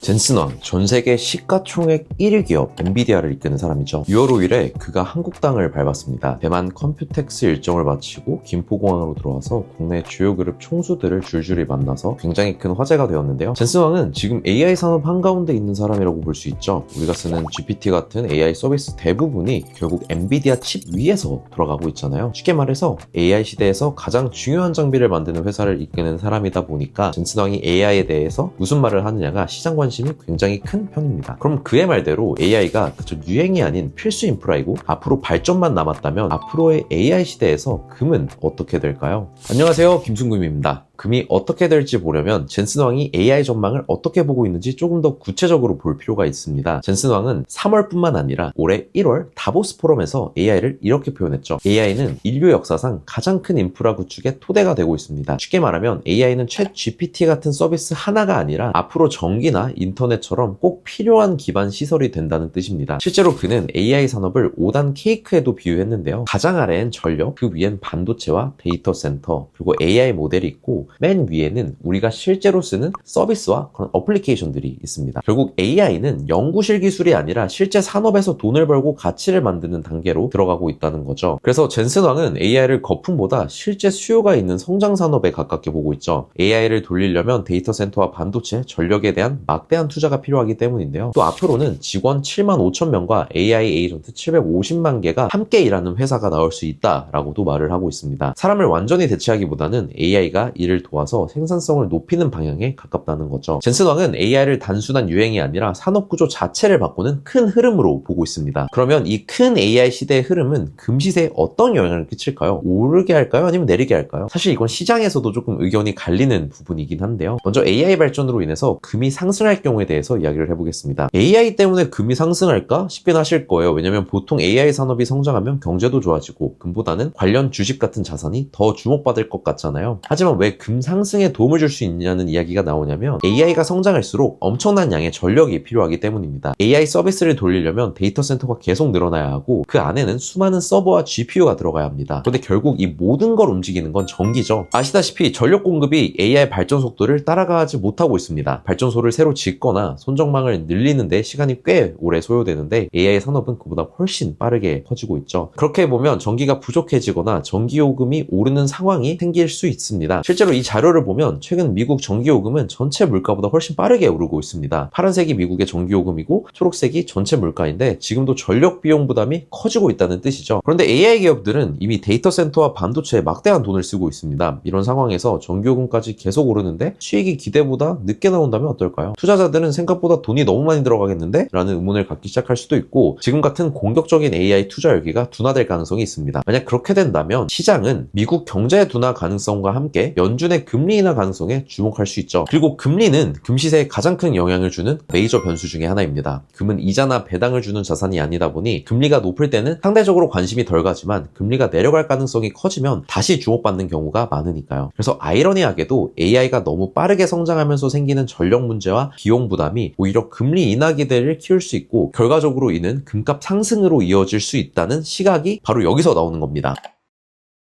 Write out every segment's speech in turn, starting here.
젠슨 왕, 전 세계 시가총액 1위 기업 엔비디아를 이끄는 사람이죠. 6월 5일에 그가 한국 땅을 밟았습니다. 대만 컴퓨텍스 일정을 마치고 김포공항으로 들어와서 국내 주요 그룹 총수들을 줄줄이 만나서 굉장히 큰 화제가 되었는데요. 젠슨 왕은 지금 AI 산업 한가운데 있는 사람이라고 볼 수 있죠. 우리가 쓰는 GPT 같은 AI 서비스 대부분이 결국 엔비디아 칩 위에서 돌아가고 있잖아요. 쉽게 말해서 AI 시대에서 가장 중요한 장비를 만드는 회사를 이끄는 사람이다 보니까 젠슨 왕이 AI에 대해서 무슨 말을 하느냐가 시장 관심이 굉장히 큰 편입니다. 그럼 그의 말대로 AI가 그저 유행이 아닌 필수 인프라이고 앞으로 발전만 남았다면 앞으로의 AI 시대에서 금은 어떻게 될까요? 안녕하세요, 김순금입니다. 금이 어떻게 될지 보려면 젠슨 왕이 AI 전망을 어떻게 보고 있는지 조금 더 구체적으로 볼 필요가 있습니다. 젠슨 왕은 3월뿐만 아니라 올해 1월 다보스 포럼에서 AI를 이렇게 표현했죠. AI는 인류 역사상 가장 큰 인프라 구축의 토대가 되고 있습니다. 쉽게 말하면 AI는 챗 GPT 같은 서비스 하나가 아니라 앞으로 전기나 인터넷처럼 꼭 필요한 기반 시설이 된다는 뜻입니다. 실제로 그는 AI 산업을 5단 케이크에도 비유했는데요. 가장 아래엔 전력, 그 위엔 반도체와 데이터 센터, 그리고 AI 모델이 있고 맨 위에는 우리가 실제로 쓰는 서비스와 그런 어플리케이션들이 있습니다. 결국 AI는 연구실 기술이 아니라 실제 산업에서 돈을 벌고 가치를 만드는 단계로 들어가고 있다는 거죠. 그래서 젠슨 왕은 AI를 거품보다 실제 수요가 있는 성장 산업에 가깝게 보고 있죠. AI를 돌리려면 데이터 센터와 반도체, 전력에 대한 막대한 투자가 필요하기 때문인데요. 또 앞으로는 직원 7만 5천 명과 AI 에이전트 750만 개가 함께 일하는 회사가 나올 수 있다라고도 말을 하고 있습니다. 사람을 완전히 대체하기보다는 AI가 이를 도와서 생산성을 높이는 방향에 가깝다는 거죠. 젠슨 왕은 AI를 단순한 유행이 아니라 산업 구조 자체를 바꾸는 큰 흐름으로 보고 있습니다. 그러면 이 큰 AI 시대의 흐름은 금시세에 어떤 영향을 끼칠까요? 오르게 할까요? 아니면 내리게 할까요? 사실 이건 시장에서도 조금 의견이 갈리는 부분이긴 한데요. 먼저 AI 발전으로 인해서 금이 상승할 경우에 대해서 이야기를 해보겠습니다. AI 때문에 금이 상승할까 싶긴 하실 거예요. 왜냐면 보통 AI 산업이 성장하면 경제도 좋아지고 금보다는 관련 주식 같은 자산이 더 주목받을 것 같잖아요. 하지만 왜 금 상승에 도움을 줄 수 있냐는 이야기가 나오냐면 AI가 성장할수록 엄청난 양의 전력이 필요하기 때문입니다. AI 서비스를 돌리려면 데이터 센터가 계속 늘어나야 하고 그 안에는 수많은 서버와 GPU가 들어가야 합니다. 그런데 결국 이 모든 걸 움직이는 건 전기죠. 아시다시피 전력 공급이 AI 발전 속도를 따라가지 못하고 있습니다. 발전소를 새로 짓거나 손정망을 늘리는데 시간이 꽤 오래 소요되는데 AI 산업은 그보다 훨씬 빠르게 커지고 있죠. 그렇게 보면 전기가 부족해지거나 전기요금이 오르는 상황이 생길 수 있습니다. 실제로 이 자료를 보면 최근 미국 전기요금은 전체 물가보다 훨씬 빠르게 오르고 있습니다. 파란색이 미국의 전기요금이고 초록색이 전체 물가인데 지금도 전력 비용 부담이 커지고 있다는 뜻이죠. 그런데 AI 기업들은 이미 데이터 센터와 반도체에 막대한 돈을 쓰고 있습니다. 이런 상황에서 전기요금까지 계속 오르는데 수익이 기대보다 늦게 나온다면 어떨까요? 투자자들은 생각보다 돈이 너무 많이 들어가겠는데? 라는 의문을 갖기 시작할 수도 있고 지금 같은 공격적인 AI 투자 열기가 둔화될 가능성이 있습니다. 만약 그렇게 된다면 시장은 미국 경제 둔화 가능성과 함께 연준의 금리 인하 가능성에 주목할 수 있죠. 그리고 금리는 금시세에 가장 큰 영향을 주는 메이저 변수 중에 하나입니다. 금은 이자나 배당을 주는 자산이 아니다 보니 금리가 높을 때는 상대적으로 관심이 덜 가지만 금리가 내려갈 가능성이 커지면 다시 주목받는 경우가 많으니까요. 그래서 아이러니하게도 AI가 너무 빠르게 성장하면서 생기는 전력 문제와 비용 부담이 오히려 금리 인하 기대를 키울 수 있고 결과적으로 이는 금값 상승으로 이어질 수 있다는 시각이 바로 여기서 나오는 겁니다.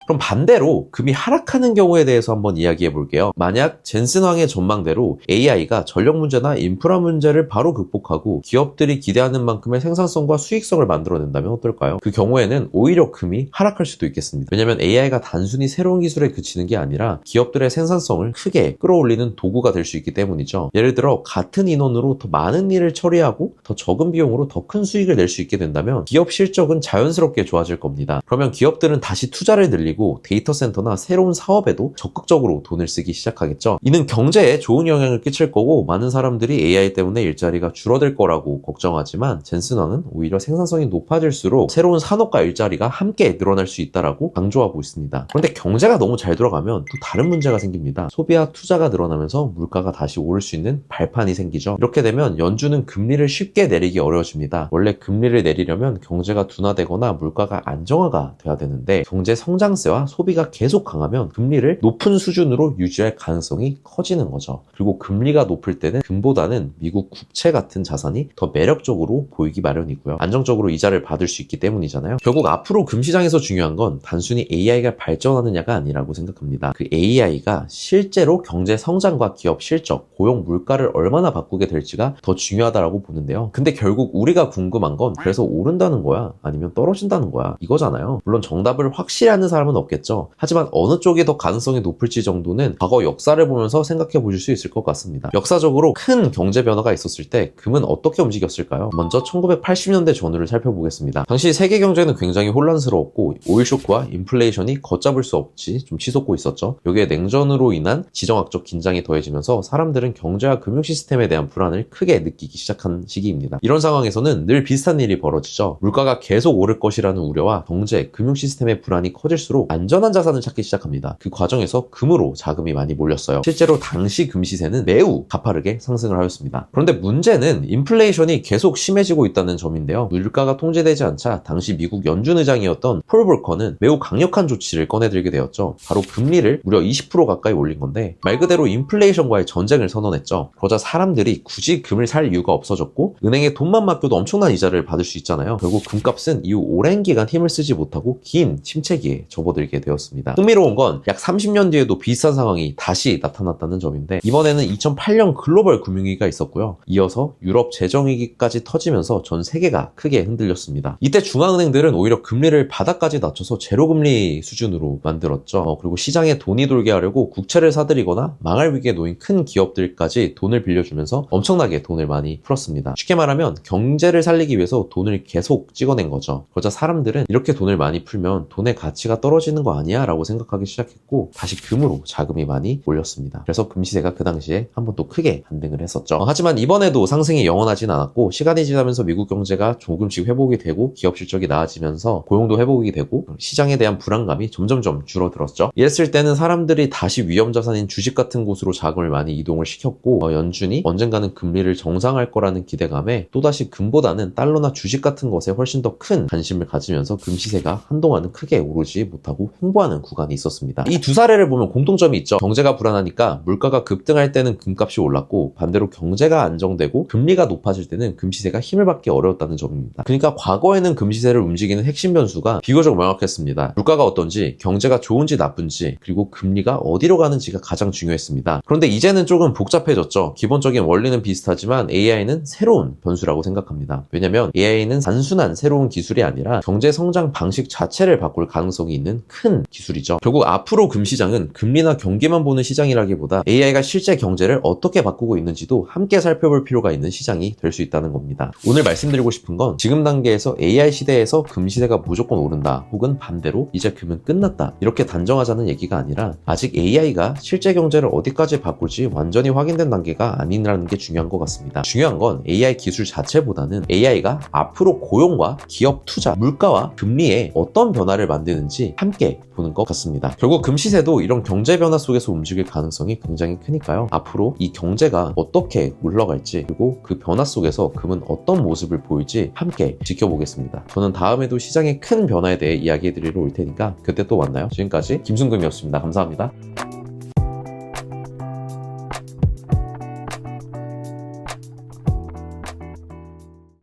그럼 반대로 금이 하락하는 경우에 대해서 한번 이야기해 볼게요. 만약 젠슨 왕의 전망대로 AI가 전력 문제나 인프라 문제를 바로 극복하고 기업들이 기대하는 만큼의 생산성과 수익성을 만들어낸다면 어떨까요? 그 경우에는 오히려 금이 하락할 수도 있겠습니다. 왜냐면 AI가 단순히 새로운 기술에 그치는 게 아니라 기업들의 생산성을 크게 끌어올리는 도구가 될 수 있기 때문이죠. 예를 들어 같은 인원으로 더 많은 일을 처리하고 더 적은 비용으로 더 큰 수익을 낼 수 있게 된다면 기업 실적은 자연스럽게 좋아질 겁니다. 그러면 기업들은 다시 투자를 늘리고 데이터 센터나 새로운 사업에도 적극적으로 돈을 쓰기 시작하겠죠. 이는 경제에 좋은 영향을 끼칠 거고 많은 사람들이 AI 때문에 일자리가 줄어들 거라고 걱정하지만 젠슨 왕은 오히려 생산성이 높아질수록 새로운 산업과 일자리가 함께 늘어날 수 있다라고 강조하고 있습니다. 그런데 경제가 너무 잘 돌아가면 또 다른 문제가 생깁니다. 소비와 투자가 늘어나면서 물가가 다시 오를 수 있는 발판이 생기죠. 이렇게 되면 연준은 금리를 쉽게 내리기 어려워집니다. 원래 금리를 내리려면 경제가 둔화되거나 물가가 안정화가 돼야 되는데 경제 성장세 전환세와 소비가 계속 강하면 금리를 높은 수준으로 유지할 가능성이 커지는 거죠. 그리고 금리가 높을 때는 금보다는 미국 국채 같은 자산이 더 매력적으로 보이기 마련이고요. 안정적으로 이자를 받을 수 있기 때문이잖아요. 결국 앞으로 금시장에서 중요한 건 단순히 AI가 발전하느냐가 아니라고 생각합니다. 그 AI가 실제로 경제 성장과 기업 실적, 고용 물가를 얼마나 바꾸게 될지가 더 중요하다고 보는데요. 근데 결국 우리가 궁금한 건 그래서 오른다는 거야? 아니면 떨어진다는 거야? 이거잖아요. 물론 정답을 확실히 아는 사람은 없겠죠. 하지만 어느 쪽이 더 가능성이 높을지 정도는 과거 역사를 보면서 생각해 보실 수 있을 것 같습니다. 역사적으로 큰 경제 변화가 있었을 때 금은 어떻게 움직였을까요? 먼저 1980년대 전후를 살펴보겠습니다. 당시 세계 경제는 굉장히 혼란스러웠고 오일 쇼크와 인플레이션이 걷잡을 수 없이 좀 치솟고 있었죠. 여기에 냉전으로 인한 지정학적 긴장이 더해지면서 사람들은 경제와 금융 시스템에 대한 불안을 크게 느끼기 시작한 시기입니다. 이런 상황에서는 늘 비슷한 일이 벌어지죠. 물가가 계속 오를 것이라는 우려와 경제, 금융 시스템의 불안이 커질수록 안전한 자산을 찾기 시작합니다. 그 과정에서 금으로 자금이 많이 몰렸어요. 실제로 당시 금 시세는 매우 가파르게 상승을 하였습니다. 그런데 문제는 인플레이션이 계속 심해지고 있다는 점인데요. 물가가 통제되지 않자 당시 미국 연준 의장이었던 폴 볼커는 매우 강력한 조치를 꺼내들게 되었죠. 바로 금리를 무려 20% 가까이 올린 건데 말 그대로 인플레이션과의 전쟁을 선언했죠. 그러자 사람들이 굳이 금을 살 이유가 없어졌고 은행에 돈만 맡겨도 엄청난 이자를 받을 수 있잖아요. 결국 금값은 이후 오랜 기간 힘을 쓰지 못하고 긴 침체기에 접어들게 되었습니다. 흥미로운 건 약 30년 뒤에도 비슷한 상황이 다시 나타났다는 점인데 이번에는 2008년 글로벌 금융위기가 있었고요. 이어서 유럽 재정위기까지 터지면서 전 세계가 크게 흔들렸습니다. 이때 중앙은행들은 오히려 금리를 바닥까지 낮춰서 제로금리 수준으로 만들었죠. 그리고 시장에 돈이 돌게 하려고 국채를 사들이거나 망할 위기에 놓인 큰 기업들까지 돈을 빌려주면서 엄청나게 돈을 많이 풀었습니다. 쉽게 말하면 경제를 살리기 위해서 돈을 계속 찍어낸 거죠. 그러자 사람들은 이렇게 돈을 많이 풀면 돈의 가치가 떨어지는 거 아니야? 라고 생각하기 시작했고 다시 금으로 자금이 많이 몰렸습니다. 그래서 금 시세가 그 당시에 한 번 또 크게 반등을 했었죠. 하지만 이번에도 상승이 영원하진 않았고 시간이 지나면서 미국 경제가 조금씩 회복이 되고 기업 실적이 나아지면서 고용도 회복이 되고 시장에 대한 불안감이 점점점 줄어들었죠. 이랬을 때는 사람들이 다시 위험자산인 주식 같은 곳으로 자금을 많이 이동을 시켰고 연준이 언젠가는 금리를 정상할 거라는 기대감에 또다시 금보다는 달러나 주식 같은 것에 훨씬 더 큰 관심을 가지면서 금 시세가 한동안은 크게 오르지 못하고 횡보하는 구간이 있었습니다. 이 두 사례를 보면 공통점이 있죠. 경제가 불안하니까 물가가 급등할 때는 금값이 올랐고 반대로 경제가 안정되고 금리가 높아질 때는 금 시세가 힘을 받기 어려웠다는 점입니다. 그러니까 과거에는 금 시세를 움직이는 핵심 변수가 비교적 명확했습니다. 물가가 어떤지, 경제가 좋은지 나쁜지, 그리고 금리가 어디로 가는지가 가장 중요했습니다. 그런데 이제는 조금 복잡해졌죠. 기본적인 원리는 비슷하지만 AI는 새로운 변수라고 생각합니다. 왜냐면 AI는 단순한 새로운 기술이 아니라 경제 성장 방식 자체를 바꿀 가능성이 있는 큰 기술이죠. 결국 앞으로 금시장은 금리나 경기만 보는 시장이라기보다 AI가 실제 경제를 어떻게 바꾸고 있는지도 함께 살펴볼 필요가 있는 시장이 될 수 있다는 겁니다. 오늘 말씀드리고 싶은 건 지금 단계에서 AI 시대에서 금 시세가 무조건 오른다 혹은 반대로 이제 금은 끝났다 이렇게 단정하자는 얘기가 아니라 아직 AI가 실제 경제를 어디까지 바꿀지 완전히 확인된 단계가 아니라는 게 중요한 것 같습니다. 중요한 건 AI 기술 자체보다는 AI가 앞으로 고용과 기업 투자, 물가와 금리에 어떤 변화를 만드는지 함께 보는 것 같습니다. 결국 금 시세도 이런 경제 변화 속에서 움직일 가능성이 굉장히 크니까요. 앞으로 이 경제가 어떻게 물러갈지 그리고 그 변화 속에서 금은 어떤 모습을 보일지 함께 지켜보겠습니다. 저는 다음에도 시장의 큰 변화에 대해 이야기해드리러 올 테니까 그때 또 만나요. 지금까지 김순금이었습니다. 감사합니다.